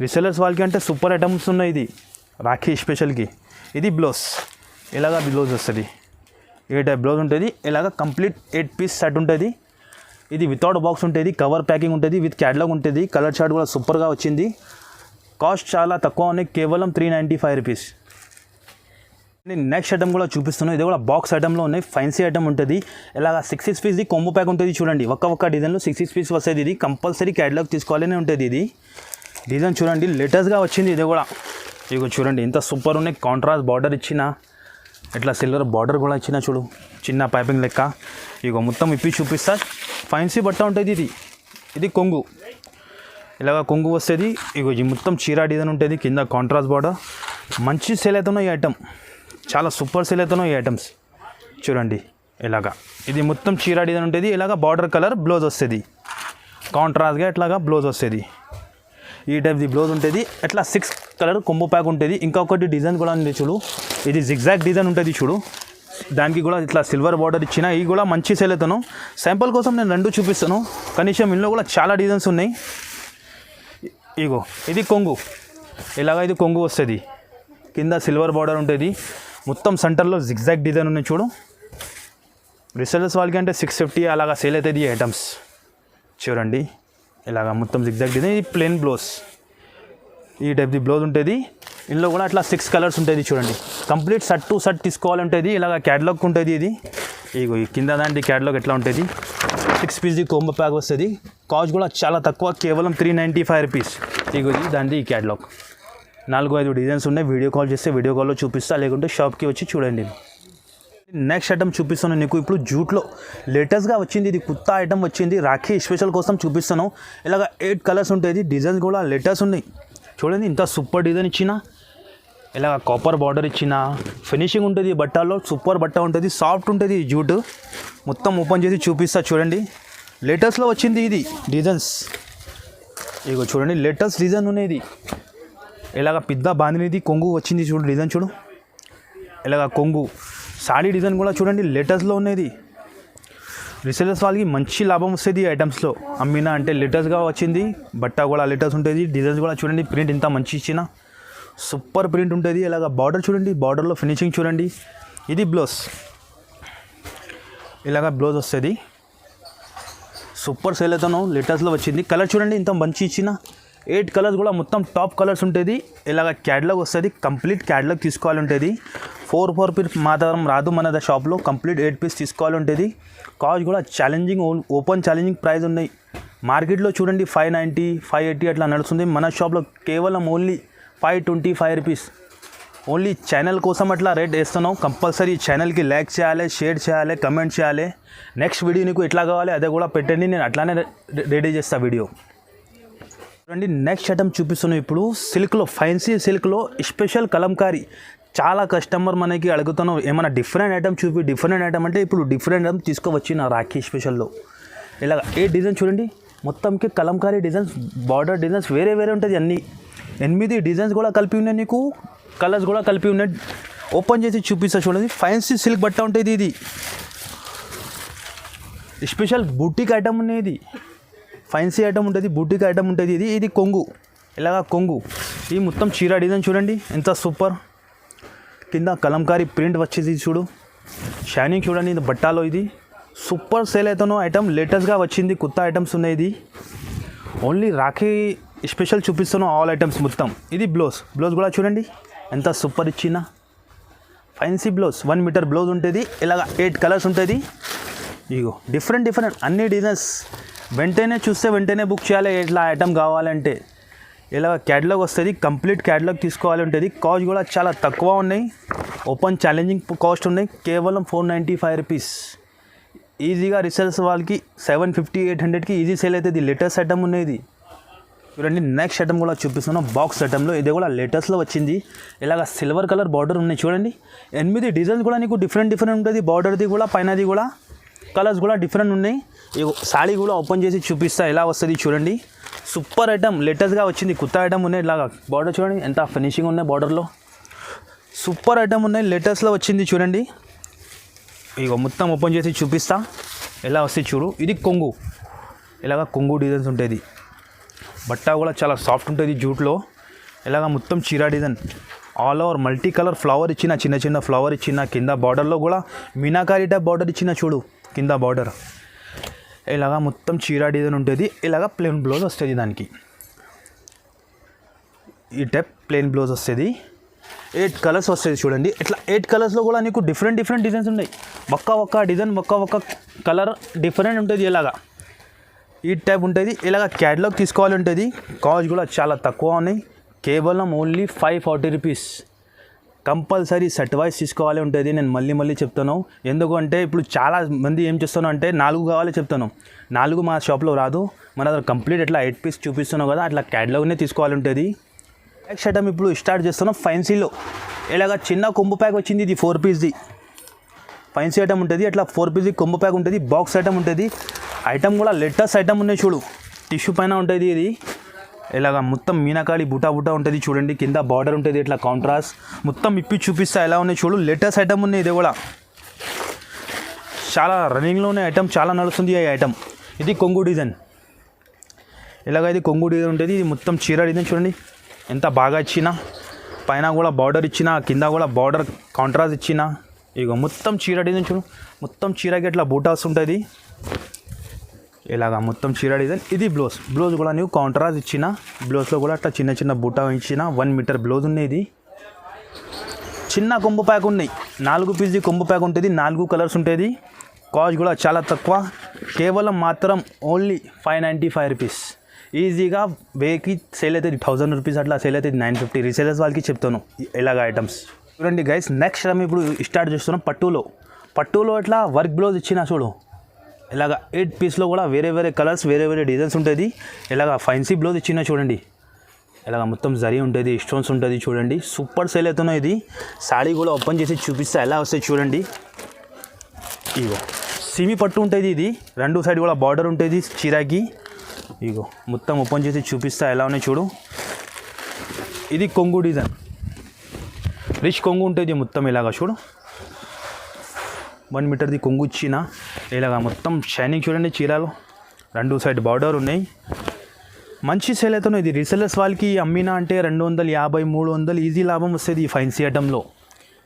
రీసెలర్స్ వాళ్ళకి అంటే సూపర్ ఐటమ్స్ ఉన్నాయి. ఇది రాఖీ స్పెషల్కి. ఇది బ్లౌజ్, ఇలాగా బ్లౌజ్ వస్తుంది. ఏ టైప్ బ్లౌజ్ ఉంటుంది. ఇలాగ కంప్లీట్ 8 పీస్ సెట్ ఉంటుంది. ఇది వితౌట్ బాక్స్ ఉంటుంది, కవర్ ప్యాకింగ్ ఉంటుంది, విత్ క్యాటలాగ్ ఉంటుంది. కలర్ చార్ట్ కూడా సూపర్గా వచ్చింది. కాస్ట్ చాలా తక్కువ ఉన్నాయి, కేవలం 395 రూపీస్. నేను నెక్స్ట్ ఐటమ్ కూడా చూపిస్తున్నాను. ఇది కూడా బాక్స్ ఐటమ్లో ఉన్నాయి. ఫ్యాన్సీ ఐటమ్ ఉంటుంది. ఇలాగ 6 పీస్ది కొమ్ము ప్యాక్ ఉంటుంది. చూడండి, ఒక్క డిజైన్లో 6 పీస్ వస్తుంది. ఇది కంపల్సరీ క్యాటలాగ్ తీసుకోవాలనే ఉంటుంది. ఇది డిజైన్ చూడండి, లేటెస్ట్గా వచ్చింది. ఇది కూడా ఇగో చూడండి ఎంత సూపర్ ఉన్నాయి. కాంట్రాస్ట్ బార్డర్ ఇచ్చిన, ఇట్లా సిల్వర్ బార్డర్ కూడా ఇచ్చిన. చూడు, చిన్న పైపింగ్ లెక్క. ఇగో మొత్తం ఇప్పి చూపిస్తా. ఫ్యాన్సీ బట్ట ఉంటుంది. ఇది కొంగు, ఇలాగ కొంగు వస్తుంది. ఇగో ఇది మొత్తం చీరా డిజైన్ ఉంటుంది. కింద కాంట్రాస్ట్ బార్డర్. మంచి సేల్ అవుతున్నాయి ఈ ఐటమ్, చాలా సూపర్ సేల్ అవుతున్నాయి ఈ ఐటమ్స్. చూడండి ఇలాగా, ఇది మొత్తం చీరా డిజైన్ ఉంటుంది. ఇలాగ బార్డర్ కలర్ బ్లౌజ్ వస్తుంది. కాంట్రాస్ట్గా ఇట్లాగా బ్లౌజ్ వస్తుంది. ఈ టైప్ది బ్లౌజ్ ఉంటుంది. ఇట్లా 6 కలర్ కొంబో ప్యాక్ ఉంటుంది. ఇంకొకటి డిజైన్ కూడా ఉంది చూడు, ఇది జిగ్జాగ్ డిజైన్ ఉంటుంది. చూడు, దానికి కూడా ఇట్లా సిల్వర్ బార్డర్ ఇచ్చిన. ఇవి కూడా మంచి సేల్ అవుతాను. శాంపుల్ కోసం నేను 2 చూపిస్తాను. కనీసం ఇందులో కూడా చాలా డిజైన్స్ ఉన్నాయి. ఇగో ఇది కొంగు, ఇలాగ ఇది కొంగు వస్తుంది. కింద సిల్వర్ బార్డర్ ఉంటుంది. మొత్తం సెంటర్లో జిగ్జాగ్ డిజైన్ ఉన్నాయి. చూడు, రీసెలర్స్ వాళ్ళకి అంటే 650 అలాగా సేల్ అవుతుంది ఈ ఐటమ్స్. చూడండి ఇలాగ మొత్తం జిగ్జాగ్ డిజైన్. ఇది ప్లెయిన్ బ్లౌజ్, ఈ టైప్ది బ్లౌజ్ ఉంటుంది. ఇందులో కూడా అట్లా 6 కలర్స్ ఉంటుంది. చూడండి, కంప్లీట్ సెట్ టు సెట్ తీసుకోవాలంటుంది. ఇలాగ క్యాటలాగ్ ఉంటుంది. ఇది ఇగో ఈ కింద దాంట్లో క్యాటలాగ్ ఎట్లా ఉంటుంది. 6 పీస్ది కోంబో ప్యాక్ వస్తుంది. కాస్ట్ కూడా చాలా తక్కువ, కేవలం 395 రూపీస్. ఇగో ఇది దాంట్లో ఈ క్యాటలాగ్. 4-5 డిజైన్స్ ఉన్నాయి. వీడియో కాల్ చేస్తే వీడియో కాల్లో చూపిస్తా, లేకుంటే షాప్కి వచ్చి చూడండి. నెక్స్ట్ ఐటమ్ చూపిస్తాను నీకు. ఇప్పుడు జూట్లో లేటెస్ట్గా వచ్చింది. ఇది కొత్త ఐటమ్ వచ్చింది. రాఖీ స్పెషల్ కోసం చూపిస్తాను. ఇలాగ 8 కలర్స్ ఉంటుంది. డిజైన్స్ కూడా లేటెస్ట్ ఉన్నాయి. చూడండి ఇంత సూపర్ డిజైన్ ఇచ్చిన, ఇలాగ కాపర్ బార్డర్ ఇచ్చిన. ఫినిషింగ్ ఉంటుంది బట్టల్లో, సూపర్ బట్ట ఉంటుంది. సాఫ్ట్ ఉంటుంది జూట్. మొత్తం ఓపెన్ చేసి చూపిస్తా. చూడండి లేటెస్ట్లో వచ్చింది ఇది డిజైన్స్. ఇగో చూడండి లేటెస్ట్ డిజైన్ ఉన్నది. ఇలాగ పెద్ద బాందినిది కొంగు వచ్చింది. చూడు డిజైన్, చూడు ఇలాగ కొంగు. సాడీ డిజైన్ కూడా చూడండి లేటెస్ట్లో ఉన్నది. రీసెలర్స్ వాళ్ళకి మంచి లాభం వస్తుంది ఈ ఐటమ్స్లో. అమ్మినా అంటే లేటెస్ట్గా వచ్చింది. బట్ట కూడా లేటెస్ట్ ఉంటుంది. డిజైన్స్ కూడా చూడండి, ప్రింట్ ఇంత మంచి ఇచ్చిన, సూపర్ ప్రింట్ ఉంటుంది. ఇలాగ బార్డర్ చూడండి, బార్డర్లో ఫినిషింగ్ చూడండి. ఇది బ్లౌజ్, ఇలాగ బ్లౌజ్ వస్తుంది. సూపర్ సేల్ అవుతాను. లేటెస్ట్లో వచ్చింది. కలర్ చూడండి ఇంత మంచి ఇచ్చిన. 8 కలర్స్ కూడా మొత్తం టాప్ కలర్స్ ఉంటుంది. ఇలాగ క్యాటలాగ్ వస్తుంది. కంప్లీట్ క్యాటలాగ్ తీసుకోవాలి ఉంటుంది. 4 పీస్ మాత్రం రాదు మన షాప్లో. కంప్లీట్ 8 పీస్ తీసుకోవాలి ఉంటుంది. కాస్ట్ కూడా ఛాలెంజింగ్, ఓపెన్ ఛాలెంజింగ్ ప్రైస్ ఉన్నాయి. మార్కెట్లో చూడండి 590, 580 అట్లా నడుస్తుంది. మన షాప్లో కేవలం ఓన్లీ 525 రూపీస్. ఓన్లీ ఛానల్ కోసం అట్లా రేట్ వేస్తున్నాం. కంపల్సరీ ఛానల్కి లైక్ చేయాలి, షేర్ చేయాలి, కమెంట్ చేయాలి. నెక్స్ట్ వీడియో నీకు ఎట్లా కావాలి అదే కూడా పెట్టండి, నేను అట్లానే రెడీ చేస్తా వీడియో. చూడండి నెక్స్ట్ ఐటమ్ చూపిస్తున్నాం. ఇప్పుడు సిల్క్లో, ఫ్యాన్సీ సిల్క్లో స్పెషల్ కలంకారీ. చాలా కస్టమర్ మనకి అడుగుతున్నాం ఏమైనా డిఫరెంట్ ఐటమ్ చూపి. డిఫరెంట్ ఐటమ్ అంటే ఇప్పుడు డిఫరెంట్ ఐటమ్ తీసుకువచ్చి నా రాఖీ స్పెషల్లో. ఇలాగ 8 డిజైన్ చూడండి, మొత్తంకి కలంకారీ డిజైన్స్, బార్డర్ డిజైన్స్ వేరే వేరే ఉంటుంది. అన్నీ 8 డిజైన్స్ కూడా కలిపి ఉన్నాయి. నీకు కలర్స్ కూడా కలిపి ఉన్నాయి. ఓపెన్ చేసి చూపిస్తా చూడండి. ఫ్యాన్సీ సిల్క్ బట్ట ఉంటుంది. ఇది స్పెషల్ బూటిక్ ఐటమ్ ఉన్నది. ఫ్యాన్సీ ఐటమ్ ఉంటుంది, బూటిక్ ఐటమ్ ఉంటుంది. ఇది కొంగు, ఇలాగా కొంగు. ఈ మొత్తం చీర డిజైన్ చూడండి ఎంత సూపర్. కింద కలంకారీ ప్రింట్ వచ్చేది చూడు, షైనింగ్ చూడండి. ఇది బట్టాలో ఇది సూపర్ సేల్ అవుతాను ఐటమ్. లేటెస్ట్గా వచ్చింది, కొత్త ఐటమ్స్ ఉన్నాయి. ఇది ఓన్లీ రాఖీ స్పెషల్ చూపిస్తాను ఆల్ ఐటమ్స్ మొత్తం. ఇది బ్లౌజ్ కూడా చూడండి ఎంత సూపర్ ఇచ్చిన. ఫ్యాన్సీ బ్లౌజ్ 1 మీటర్ బ్లౌజ్ ఉంటుంది. ఇలాగ 8 కలర్స్ ఉంటుంది. ఇగో డిఫరెంట్ అన్ని డిజైన్స్. వెంటనే చూస్తే వెంటనే బుక్ చేయాలి ఇట్లా ఐటమ్ కావాలంటే. ఇలా క్యాటలాగ్ వస్తుంది, కంప్లీట్ క్యాటలాగ్ తీసుకోవాలి ఉంటుంది. కాస్ట్ కూడా చాలా తక్కువ ఉన్నాయి. ఓపెన్ ఛాలెంజింగ్ కాస్ట్ ఉన్నాయి. కేవలం 495 రూపీస్. ఈజీగా రీసేల్స్ వాళ్ళకి 750, 800కి ఈజీ సేల్ అవుతుంది. లేటెస్ట్ ఐటమ్ ఉన్నది. చూడండి నెక్స్ట్ ఐటమ్ కూడా చూపిస్తున్నాం. బాక్స్ ఐటంలో ఇది కూడా లేటెస్ట్లో వచ్చింది. ఇలాగ సిల్వర్ కలర్ బార్డర్ ఉన్నాయి చూడండి. 8 డిజైన్స్ కూడా నీకు డిఫరెంట్ ఉంటుంది. బార్డర్ది కూడా, పైనది కూడా, కలర్స్ కూడా డిఫరెంట్ ఉన్నాయి. సాడీ కూడా ఓపెన్ చేసి చూపిస్తా ఎలా వస్తుంది చూడండి. సూపర్ ఐటమ్, లేటెస్ట్గా వచ్చింది, కొత్త ఐటమ్ ఉన్నాయి. ఇలాగ బార్డర్ చూడండి ఎంత ఫినిషింగ్ ఉన్నాయి. బార్డర్లో సూపర్ ఐటమ్ ఉన్నాయి, లేటెస్ట్లో వచ్చింది చూడండి. ఇగో మొత్తం ఓపెన్ చేసి చూపిస్తా ఎలా వస్తుంది చూడు. ఇది కొంగు, ఇలాగ కొంగు డిజైన్స్ ఉంటుంది. బట్ట కూడా చాలా సాఫ్ట్ ఉంటుంది జూట్లో. ఇలాగ మొత్తం చీర design all over multi colour flower ఇచ్చిన, చిన్న చిన్న ఫ్లవర్ ఇచ్చిన, కింద బార్డర్లో కూడా మీనాకారి టైప్ బార్డర్ ఇచ్చిన చూడు, కింద బార్డర్ ఇలాగా మొత్తం చీర డిజైన్ ఉంటుంది. ఇలాగా ప్లెయిన్ బ్లౌజ్ వస్తుంది దానికి. ఈ టైప్ ప్లెయిన్ బ్లౌజ్ వస్తుంది. 8 కలర్స్ వస్తుంది చూడండి. ఇట్లా 8 కలర్స్లో కూడా నీకు డిఫరెంట్ డిజైన్స్ ఉన్నాయి. ఒక్క డిజైన్ ఒక్క కలర్ డిఫరెంట్ ఉంటుంది. ఇలాగా ఈ టైప్ ఉంటుంది. ఇలాగ క్యాటలాగ్ తీసుకోవాలి ఉంటుంది. కాస్ట్ కూడా చాలా తక్కువ ఉన్నాయి. కేవలం only 540 rupees. Compulsory set wise తీసుకోవాలి ఉంటుంది. నేను మళ్ళీ చెప్తాను. ఎందుకంటే ఇప్పుడు చాలా మంది ఏం చేస్తాను అంటే 4 కావాలి చెప్తాను. 4 మా షాప్లో రాదు. మన దగ్గర కంప్లీట్ ఇట్లా 8 పీస్ చూపిస్తున్నావు కదా, అట్లా క్యాటలాగ్నే తీసుకోవాలి ఉంటుంది. నెక్స్ట్ ఐటమ్ ఇప్పుడు స్టార్ట్ చేస్తున్నాం ఫైన్సీలో. ఇలాగ చిన్న కొంబు ప్యాక్ వచ్చింది. ఇది 4 పీస్ది ఫైన్సీ ఐటమ్ ఉంటుంది. అట్లా 4 పీస్ది కొంబు ప్యాక్ ఉంటుంది. బాక్స్ ఐటమ్ ఉంటుంది. ఐటమ్ కూడా లేటెస్ట్ ఐటమ్ ఉన్నాయి చూడు. టిష్యూ పైన ఉంటుంది. ఇది ఇలాగ మొత్తం మీనాకారి బుటా ఉంటుంది చూడండి. కింద బార్డర్ ఉంటుంది. ఇట్లా కాంట్రాస్ట్ మొత్తం ఇప్పి చూపిస్తా ఎలా ఉన్నాయి చూడు. లేటెస్ట్ ఐటమ్ ఉన్నాయి. ఇది కూడా చాలా రన్నింగ్లో ఉన్న ఐటమ్, చాలా నడుస్తుంది ఈ ఐటమ్. ఇది కొంగు డిజైన్. ఇలాగ ఇది కొంగు డిజైన్ ఉంటుంది. ఇది మొత్తం చీర డిజైన్ చూడండి ఎంత బాగా ఇచ్చిన. పైన కూడా బార్డర్ ఇచ్చిన, కింద కూడా బార్డర్ కాంట్రాస్ట్ ఇచ్చిన. ఇక మొత్తం చీర డిజైన్ చూడు. మొత్తం చీరకి ఇట్లా బూటాస్ ఉంటుంది. ఇలాగా మొత్తం చీర డిజైన్. ఇది బ్లౌజ్ కూడా నువ్వు కాంట్రాస్ట్ ఇచ్చిన. బ్లౌజ్లో కూడా అట్లా చిన్న బూటా ఇచ్చిన. 1 మీటర్ బ్లౌజ్ ఉన్నాయి. ఇది చిన్న కొంబు ప్యాక్ ఉన్నాయి. 4 పీస్ది కొంబు ప్యాక్ ఉంటుంది. 4 కలర్స్ ఉంటుంది. కాస్ట్ కూడా చాలా తక్కువ. కేవలం మాత్రం ఓన్లీ 595 రూపీస్. ఈజీగా వేకి సేల్ అవుతుంది 1000 రూపీస్ అట్లా సేల్ అవుతుంది. 950 రీసేలర్స్ వాళ్ళకి చెప్తాను ఇలాగ ఐటమ్స్. చూడండి గైస్, నెక్స్ట్ టైం ఇప్పుడు స్టార్ట్ చేస్తున్నాం పట్టులో ఇట్లా వర్క్ బ్లౌజ్ ఇచ్చిన చూడు. ఇలాగ 8 పీస్లో కూడా వేరే కలర్స్, వేరే డిజైన్స్ ఉంటుంది. ఇలాగ ఫైన్సీ బ్లౌజ్ ఇచ్చిన చూడండి. ఇలాగ మొత్తం జరీ ఉంటుంది, స్టోన్స్ ఉంటుంది చూడండి. సూపర్ సేల్ అవుతున్నాయి. ఇది సాడీ కూడా ఓపెన్ చేసి చూపిస్తే ఎలా వస్తాయి చూడండి. ఇగో సిమి పట్టు ఉంటుంది. ఇది 2 సైడ్ కూడా బార్డర్ ఉంటుంది చీరాకి. ఇగో మొత్తం ఓపెన్ చేసి చూపిస్తా ఎలా ఉన్నాయి చూడు. ఇది కొంగు డిజైన్, రిచ్ కొంగు ఉంటుంది మొత్తం. ఇలాగా చూడు 1 మీటర్ది కొంగు ఇచ్చిన. ఇలాగా మొత్తం షైనింగ్ చూడండి చీరలో. 2 సైడ్ బార్డర్ ఉన్నాయి. మంచి సేల్ అవుతున్నాయి. ఇది రీసెలర్స్ వాళ్ళకి అమ్మినా అంటే 250, 300 ఈజీ లాభం వస్తుంది ఈ ఫైన్సీ ఐటంలో.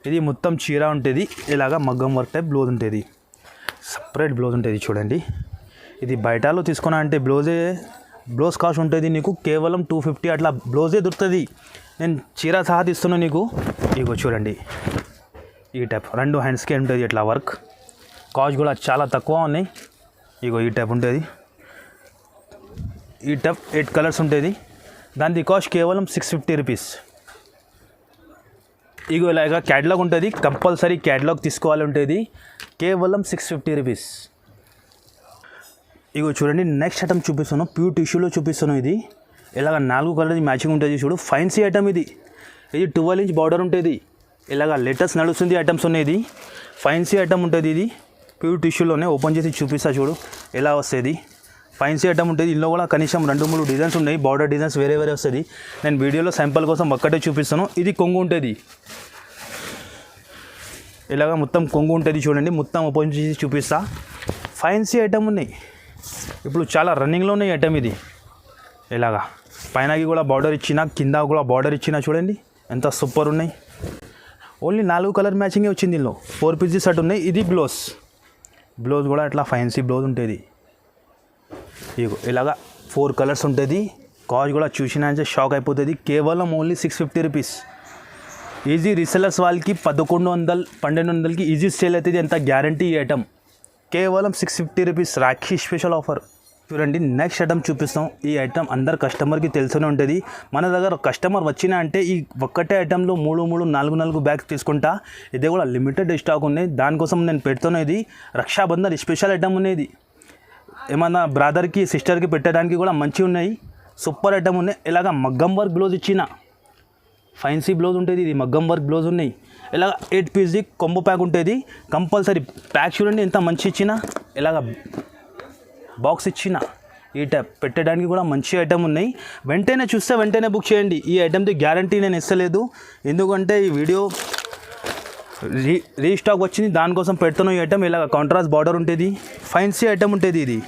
ఇది మొత్తం చీర ఉంటుంది. ఇలాగా మగ్గం వర్క్ టైప్ బ్లౌజ్ ఉంటుంది. సపరేట్ బ్లౌజ్ ఉంటుంది చూడండి. ఇది బయటలో తీసుకున్నా అంటే బ్లౌజ్ కాస్ట్ ఉంటుంది నీకు కేవలం 250 అట్లా బ్లౌజే దొరుకుతుంది. నేను చీర సహా తీస్తున్నాను నీకు. ఇగో చూడండి ఈ టైప్ 2 హ్యాండ్స్కే ఉంటుంది ఇట్లా వర్క్. కాస్ట్ కూడా చాలా తక్కువ ఉన్నాయి. ఇగో ఈ టైప్ ఉంటుంది. ఈ టైప్ 8 కలర్స్ ఉంటుంది. దాని కాస్ట్ కేవలం 650 రూపీస్. ఇగో ఇలాగ క్యాటలాగ్ ఉంటుంది. కంపల్సరీ క్యాటలాగ్ తీసుకోవాలి ఉంటుంది. కేవలం 650 రూపీస్. ఇగో చూడండి నెక్స్ట్ ఐటమ్ చూపిస్తాను. ప్యూర్ టిష్యూలో చూపిస్తాను. ఇది ఇలాగ 4 కలర్ది మ్యాచింగ్ ఉంటుంది చూడు. ఫైన్సీ ఐటమ్ ఇది 12 ఇంచ్ బార్డర్ ఉంటుంది. ఇలాగ లేటెస్ట్ నడుస్తుంది ఐటమ్స్ ఉన్నాయి. ఇది ఫైన్సీ ఐటమ్ ఉంటుంది. ఇది ప్యూర్ టిష్యూలోనే ఓపెన్ చేసి చూపిస్తా చూడు ఎలా వస్తుంది. ఫైన్సీ ఐటమ్ ఉంటుంది. ఇందులో కూడా కనీసం 2-3 డిజైన్స్ ఉన్నాయి. బార్డర్ డిజైన్స్ వేరే వస్తుంది. నేను వీడియోలో శాంపుల్ కోసం ఒక్కటే చూపిస్తాను. ఇది కొంగు ఉంటుంది. ఇలాగ మొత్తం కొంగు ఉంటుంది చూడండి. మొత్తం ఓపెన్ చేసి చూపిస్తా. ఫైన్సీ ఐటమ్ ఉన్నాయి. ఇప్పుడు చాలా రన్నింగ్లో ఉన్నాయి ఐటమ్ ఇది. ఇలాగా పైనకి కూడా బార్డర్ ఇచ్చిన, కింద కూడా బార్డర్ ఇచ్చిన చూడండి ఎంత సూపర్ ఉన్నాయి. ఓన్లీ 4 కలర్ మ్యాచింగే వచ్చింది. ఇందులో 4 పీసెస్ సెట్ ఉన్నాయి. ఇది బ్లౌజ్ కూడా అట్లా ఫైన్సీ బ్లౌజ్ ఉంటుంది. ఇగో ఇలాగా 4 కలర్స్ ఉంటుంది. కాస్ట్ కూడా చూసినా షాక్ అయిపోతుంది. కేవలం ఓన్లీ 650 రూపీస్. ఈజీ రీసెలర్స్ వాళ్ళకి 1100, 1200కి ఈజీ సేల్ అవుతుంది. ఎంత గ్యారంటీ ఈ ఐటమ్. కేవలం 650 రూపీస్ రాఖీ స్పెషల్ ఆఫర్. చూడండి నెక్స్ట్ ఐటమ్ చూపిస్తాం. ఈ ఐటమ్ అందరు కస్టమర్కి తెలిసనే ఉంటుంది. మన దగ్గర కస్టమర్ వచ్చినా అంటే ఈ ఒక్కటే ఐటంలో 4 బ్యాగ్స్ తీసుకుంటా. ఇది కూడా లిమిటెడ్ స్టాక్ ఉన్నాయి. దానికోసం నేను పెడుతున్నా. ఇది రక్షాబంధన్ స్పెషల్ ఐటమ్ ఉన్నది. ఏమన్నా బ్రదర్కి సిస్టర్కి పెట్టడానికి కూడా మంచిగా ఉన్నాయి. సూపర్ ఐటమ్ ఉన్నాయి. ఇలాగ మగ్గం వర్క్ బ్లౌజ్ ఇచ్చిన ఫైన్సీ బ్లౌజ్ ఉంటుంది. ఇది మగ్గం వర్క్ బ్లౌజ్ ఉన్నాయి. ఇలాగ 8 పీస్ది కొంబో ప్యాక్ ఉంటుంది. కంపల్సరీ ప్యాక్ చూడండి ఎంత మంచి ఇచ్చిన. ఇలాగ బాక్స్ ఇచ్చిన. ఈ టైప్ పెట్టడానికి కూడా మంచి ఐటమ్ ఉన్నాయి. వెంటనే చూస్తే వెంటనే బుక్ చేయండి. ఈ ఐటమ్ది గ్యారంటీ నేను ఇస్తలేదు. ఎందుకంటే ఈ వీడియో రీస్టాక్ వచ్చింది. దానికోసం పెడుతున్నాం ఈ ఐటమ్. ఇలాగ కాంట్రాస్ట్ బార్డర్ ఉంటుంది. ఫైన్సీ ఐటమ్ ఉంటుంది ఇది.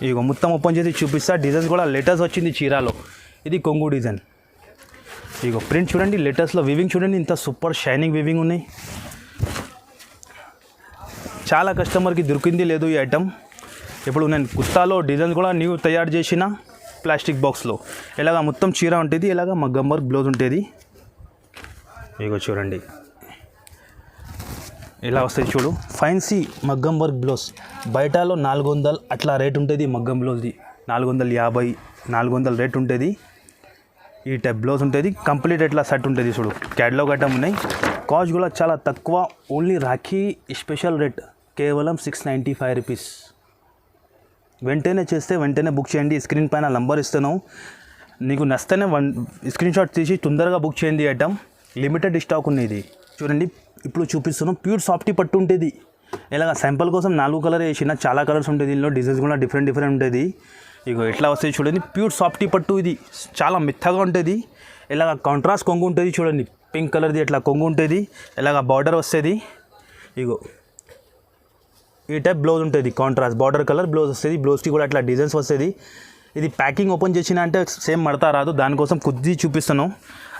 ఇగో మొత్తం ఓపెన్ చేసి చూపిస్తా. డిజైన్స్ కూడా లేటెస్ట్ వచ్చింది చీరాలో. ఇది కొంగు డిజైన్. ఇగో ప్రింట్ చూడండి, లేటెస్ట్లో వీవింగ్ చూడండి, ఇంత సూపర్ షైనింగ్ వీవింగ్ ఉన్నాయి. చాలా కస్టమర్కి దొరికింది లేదు ఈ ఐటమ్. ఇప్పుడు నేను కుర్తాలో డిజైన్ కూడా న్యూ తయారు చేసిన ప్లాస్టిక్ బాక్స్లో. ఇలాగ మొత్తం చీర ఉంటుంది, ఇలాగ మగ్గం వర్క్ బ్లౌజ్ ఉంటుంది. ఇగో చూడండి ఇలా వస్తుంది చూడు, ఫైన్సీ మగ్గం వర్క్ బ్లౌజ్. బయటలో 400 అట్లా రేట్ ఉంటుంది మగ్గం బ్లౌజ్ది, 450 400 రేట్ ఉంటుంది. ఈ టైప్ బ్లౌజ్ ఉంటుంది, కంప్లీట్ ఎట్లా సెట్ ఉంటుంది చూడు, క్యాటలాగ్ ఐటమ్ ఉన్నాయి. కాస్ట్ కూడా చాలా తక్కువ, ఓన్లీ రాఖీ స్పెషల్ రేట్ కేవలం 695 రూపీస్. వెంటనే చేస్తే వెంటనే బుక్ చేయండి. స్క్రీన్ పైన నంబర్ ఇస్తాను, నీకు నచ్చితేనే స్క్రీన్ షాట్ తీసి తొందరగా బుక్ చేయండి. ఐటమ్ లిమిటెడ్ స్టాక్ ఉన్నది చూడండి. ఇప్పుడు చూపిస్తున్నాం, ప్యూర్ సాఫ్టీ పట్టు ఉంటుంది. ఇలాగ శాంపుల్ కోసం 4 కలర్ వేసిన, చాలా కలర్స్ ఉంటుంది దీనిలో, డిజైన్స్ కూడా డిఫరెంట్ ఉంటుంది. ఇగో ఎట్లా వస్తుంది చూడండి, ప్యూర్ సాఫ్టీ పట్టు. ఇది చాలా మెత్తగా ఉంటుంది. ఇలాగ కాంట్రాస్ట్ కొంగు ఉంటుంది చూడండి, పింక్ కలర్ది ఎట్లా కొంగు ఉంటుంది. ఇలాగ బార్డర్ వస్తుంది. ఇగో ఈ టైప్ బ్లౌజ్ ఉంటుంది, కాంట్రాస్ట్ బార్డర్ కలర్ బ్లౌజ్ వస్తుంది. బ్లౌజ్కి కూడా అట్లా డిజైన్స్ వస్తుంది. ఇది ప్యాకింగ్ ఓపెన్ చేసిన అంటే సేమ్ మడతా రాదు, దానికోసం కొద్ది చూపిస్తాను.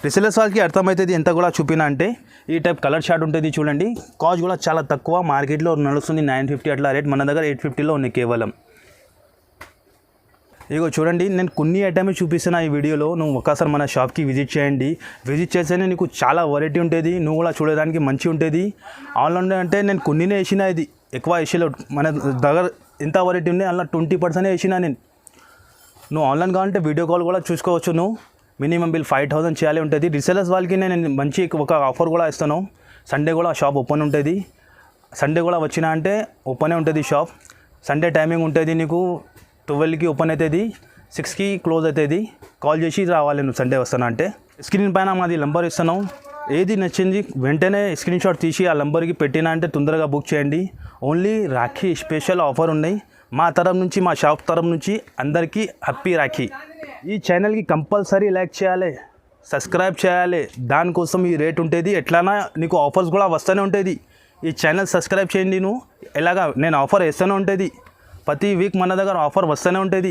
రిసెలర్స్ వాళ్ళకి అర్థమవుతుంది ఎంత కూడా చూపినా అంటే. ఈ టైప్ కలర్ షార్ట్ ఉంటుంది చూడండి. కాస్ట్ కూడా చాలా తక్కువ, మార్కెట్లో నడుస్తుంది 950 అట్లా రేట్, మన దగ్గర 850లో ఉన్నాయి కేవలం. ఇగో చూడండి, నేను కొన్ని ఐటమ్స్ చూపిస్తున్నా ఈ వీడియోలో. నువ్వు ఒకసారి మన షాప్కి విజిట్ చేయండి. విజిట్ చేస్తేనే నీకు చాలా వెరైటీ ఉంటుంది, నువ్వు కూడా చూడడానికి మంచి ఉంటుంది. ఆన్లైన్ అంటే నేను కొన్నినే వేసిన, ఇది ఎక్కువ వేసలో మన దగ్గర ఎంత వెరైటీ ఉంది అలా 20% వేసిన నేను. నువ్వు ఆన్లైన్ కావాలంటే వీడియో కాల్ కూడా చూసుకోవచ్చు. నువ్వు మినిమం బిల్ 5000 చేయాలి ఉంటుంది. రీసెలర్స్ వాళ్ళకి నేను మంచి ఒక ఆఫర్ కూడా ఇస్తాను. సండే కూడా షాప్ ఓపెన్ ఉంటుంది. సండే కూడా వచ్చినా అంటే ఓపెనే ఉంటుంది షాప్. సండే టైమింగ్ ఉంటుంది నీకు 12కి ఓపెన్ అవుతుంది, 6కి క్లోజ్ అవుతుంది. కాల్ చేసి రావాలి నువ్వు సండే వస్తాను అంటే. స్క్రీన్ పైన మాది నెంబర్ ఇస్తాను, ఏది నచ్చింది వెంటనే స్క్రీన్ షాట్ తీసి ఆ నెంబర్కి పెట్టినా అంటే తొందరగా బుక్ చేయండి. ఓన్లీ రాఖీ స్పెషల్ ఆఫర్ ఉన్నాయి మా తరఫు నుంచి, మా షాప్ తరఫు నుంచి. అందరికీ హ్యాపీ రాఖీ. ఈ ఛానల్కి కంపల్సరీ లైక్ చేయాలి, సబ్స్క్రైబ్ చేయాలి. దానికోసం ఈ రేట్ ఉంటుంది, ఎట్లనా నీకు ఆఫర్స్ కూడా వస్తూనే ఉంటుంది. ఈ ఛానల్ సబ్స్క్రైబ్ చేయండి. నువ్వు ఎలాగా నేను ఆఫర్ వేస్తూనే ఉంటుంది, ప్రతి వీక్ మన దగ్గర ఆఫర్ వస్తూనే ఉంటుంది.